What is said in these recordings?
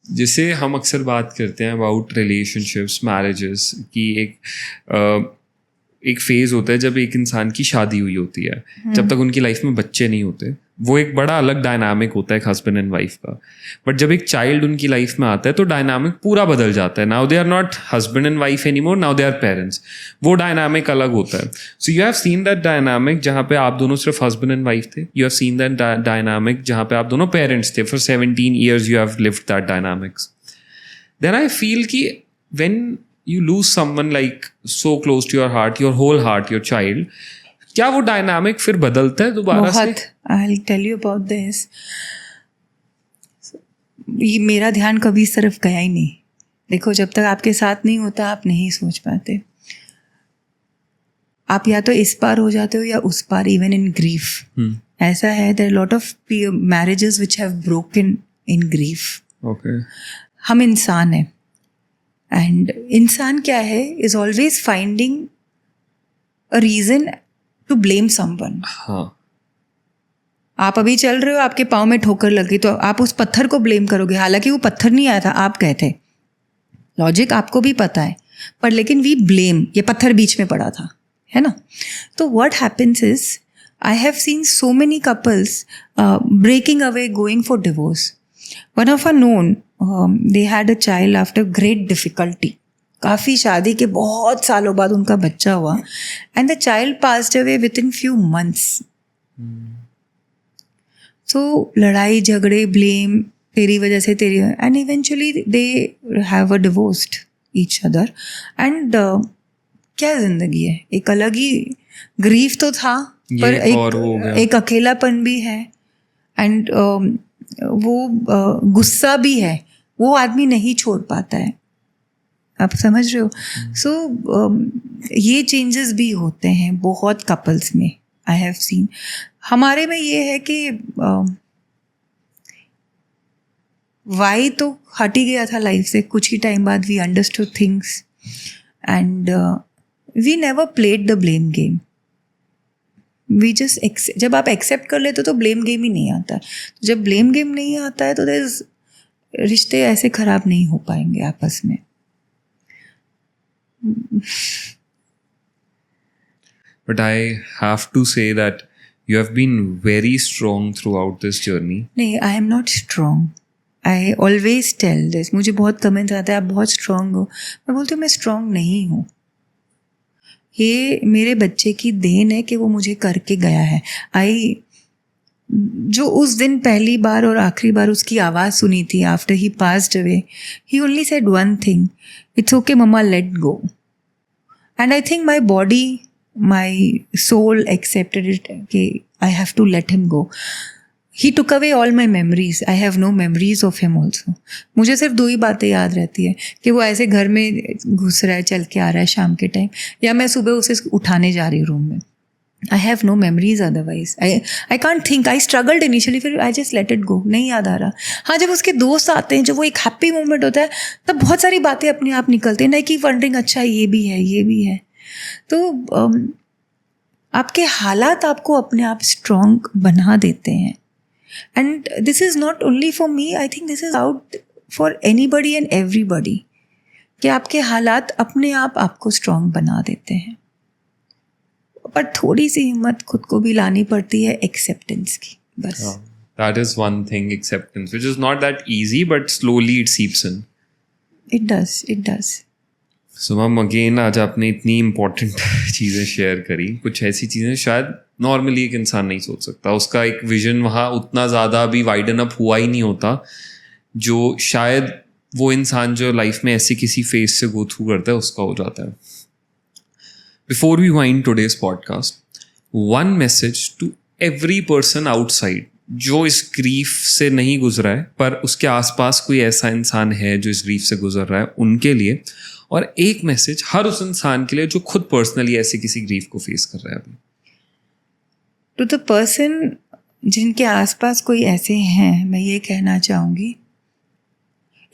जिसे हम अक्सर बात करते हैं अबाउट रिलेशनशिप्स, मैरिजेस की एक फेज़ होता है जब एक इंसान की शादी हुई होती है, जब तक उनकी लाइफ में बच्चे नहीं होते। वो एक बड़ा अलग डायनामिक होता है एक हस्बैंड एंड वाइफ का। बट जब एक चाइल्ड उनकी लाइफ में आता है तो डायनामिक पूरा बदल जाता है। Now they are not husband and wife any more, now they are parents. वो डायनामिक अलग होता है। So you have seen that dynamic जहाँ पे आप दोनों सिर्फ हस्बैंड एंड वाइफ थे। You have seen that dynamic जहाँ पे आप दोनों पेरेंट्स थे। For 17 years you have lived that dynamics. Then I feel कि when you lose someone like so close to your heart, your whole heart, your child, क्या वो dynamic फिर बदलता है दोबारा से? I'll tell you about this. ये मेरा ध्यान कभी इस तरफ गया ही नहीं। देखो, जब तक आपके साथ नहीं होता आप नहीं सोच पाते। आप या तो इस पार हो जाते हो या उस पार, इवन इन ग्रीफ। ऐसा है, there lot of marriages which have broken in grief. Okay, हम इंसान हैं, एंड इंसान क्या है, is always finding a reason to blame someone. हाँ, आप अभी चल रहे हो, आपके पाँव में ठोकर लगी तो आप उस पत्थर को ब्लेम करोगे, हालांकि वो पत्थर नहीं आया था, आप गए थे। लॉजिक आपको भी पता है, पर लेकिन वी ब्लेम, ये पत्थर बीच में पड़ा था, है ना। तो what happens is, I have seen so many couples breaking away, going for divorce. One of a known, they had a child after great difficulty. काफ़ी शादी के बहुत सालों बाद उनका बच्चा हुआ, and the child passed away within few months. So लड़ाई झगड़े, blame, तेरी वजह से तेरी, and eventually they have a divorced each other. And क्या ज़िंदगी है, एक अलग ही ग्रीफ तो था, पर एक अकेलापन भी है, and वो गुस्सा भी है, वो आदमी नहीं छोड़ पाता है। आप समझ रहे हो? सो ये चेंजेस भी होते हैं बहुत कपल्स में, आई हैव सीन। हमारे में ये है कि वाई तो हट ही गया था लाइफ से। कुछ ही टाइम बाद we understood things and we never played the blame game. We just, जब आप एक्सेप्ट कर लेते हो तो ब्लेम गेम ही नहीं आता। जब ब्लेम गेम नहीं आता है तो रिश्ते ऐसे खराब नहीं हो पाएंगे आपस में। But I have to say that you have been very strong throughout this journey. नहीं, I am not strong. I always tell this. मुझे बहुत कमेंट्स आते हैं आप बहुत स्ट्रांग हो। मैं बोलती हूँ मैं स्ट्रांग नहीं हूँ। ये मेरे बच्चे की देन है कि वो मुझे करके गया है। जो उस दिन पहली बार और आखिरी बार उसकी आवाज़ सुनी थी after he passed away, he only said one thing, it's okay mamma, let go. And I think my body, my soul accepted it कि I have to let him go. He took away all my memories, I have no memories of him also. मुझे सिर्फ दो ही बातें याद रहती है कि वो ऐसे घर में घुस रहा है, चल के आ रहा है शाम के टाइम, या मैं सुबह उसे उठाने जा रही हूँ रूम में। I have no memories otherwise. I can't think. I struggled initially, फिर I just let it go. नहीं याद आ रहा। हाँ, जब उसके दोस्त आते हैं, जब वो एक हैप्पी मोमेंट होता है, तब बहुत सारी बातें अपने आप निकलती हैं। नहीं कि वंडरिंग, अच्छा ये भी है, ये भी है। तो आपके हालात आपको अपने आप स्ट्रॉन्ग बना देते हैं। And this is not only for me, I think this is out for anybody and everybody, कि आपके हालात अपने आप आपको स्ट्रॉन्ग बना देते हैं। पर थोड़ी सी हिम्मत खुद को भी लानी पड़ती है एक्सेप्टेंस की, बस। That is one thing, acceptance, which is not that easy, but slowly it seeps in. It does. So ma'am, again आज आपने इतनी important चीज़ें शेयर करी। कुछ ऐसी चीज़ें शायद नॉर्मली एक इंसान नहीं सोच सकता। उसका एक विजन वहाँ उतना ज़्यादा अभी वाइडन अप हुआ ही नहीं होता, जो शायद वो इंसान जो लाइफ में ऐसी किसी फेस से गो थ्रू करता है उसका हो जाता है। Before we wind today's podcast, one message to every person outside जो इस ग्रीफ से नहीं गुजरा है पर उसके आसपास कोई ऐसा इंसान है जो इस ग्रीफ से गुजर रहा है, उनके लिए, और एक मैसेज हर उस इंसान के लिए जो खुद पर्सनली ऐसे किसी ग्रीफ को फेस कर रहा है अभी। टू द पर्सन जिनके आसपास कोई ऐसे हैं, मैं ये कहना चाहूँगी,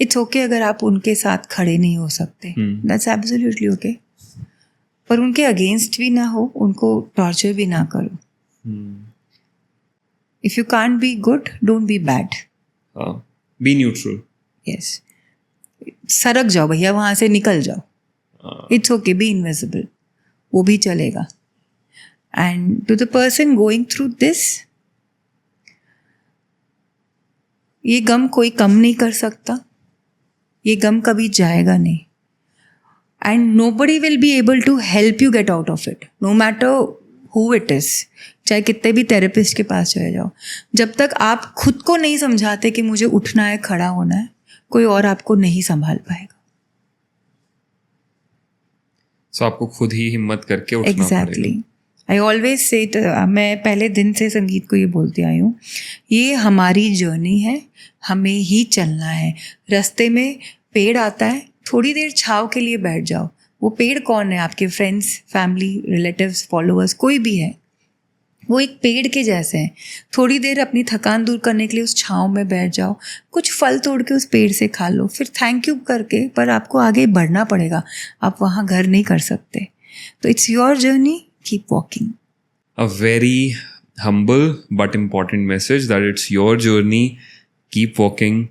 इट्स ओके अगर आप उनके साथ खड़े नहीं हो सकते, दैट्स एब्सोल्युटली ओके। पर उनके अगेंस्ट भी ना हो, उनको टॉर्चर भी ना करो। If you can't be good, don't be bad, B neutral. Yes, सरक जाओ भैया, वहाँ से निकल जाओ, इट्स ओके, बी इनविजिबल, वो भी चलेगा. And to the person going through this, ये गम कोई कम नहीं कर सकता, ये गम कभी जाएगा नहीं. And nobody will be able to help you get out of it, no matter who it is. चाहे कितने भी थेरेपिस्ट के पास चले जाओ, जब तक आप खुद को नहीं समझाते कि मुझे उठना है, खड़ा होना है, कोई और आपको नहीं संभाल पाएगा. सो आपको खुद ही हिम्मत करके उठना पड़ेगा. एग्जैक्टली. आई ऑलवेज से, मैं पहले दिन से संगीत को ये बोलती आई हूँ, ये हमारी जर्नी है, हमें ही चलना है. रास्ते में पेड़ आता है, थोड़ी देर छाँव के लिए बैठ जाओ. वो पेड़ कौन है? आपके फ्रेंड्स, फैमिली, रिलेटिव्स, फॉलोअर्स, कोई भी है, वो एक पेड़ के जैसे हैं. थोड़ी देर अपनी थकान दूर करने के लिए उस छाँव में बैठ जाओ, कुछ फल तोड़ के उस पेड़ से खा लो, फिर थैंक यू करके, पर आपको आगे बढ़ना पड़ेगा, आप वहाँ घर नहीं कर सकते. तो it's your journey, keep walking. A very humble but important message that it's your journey, keep walking,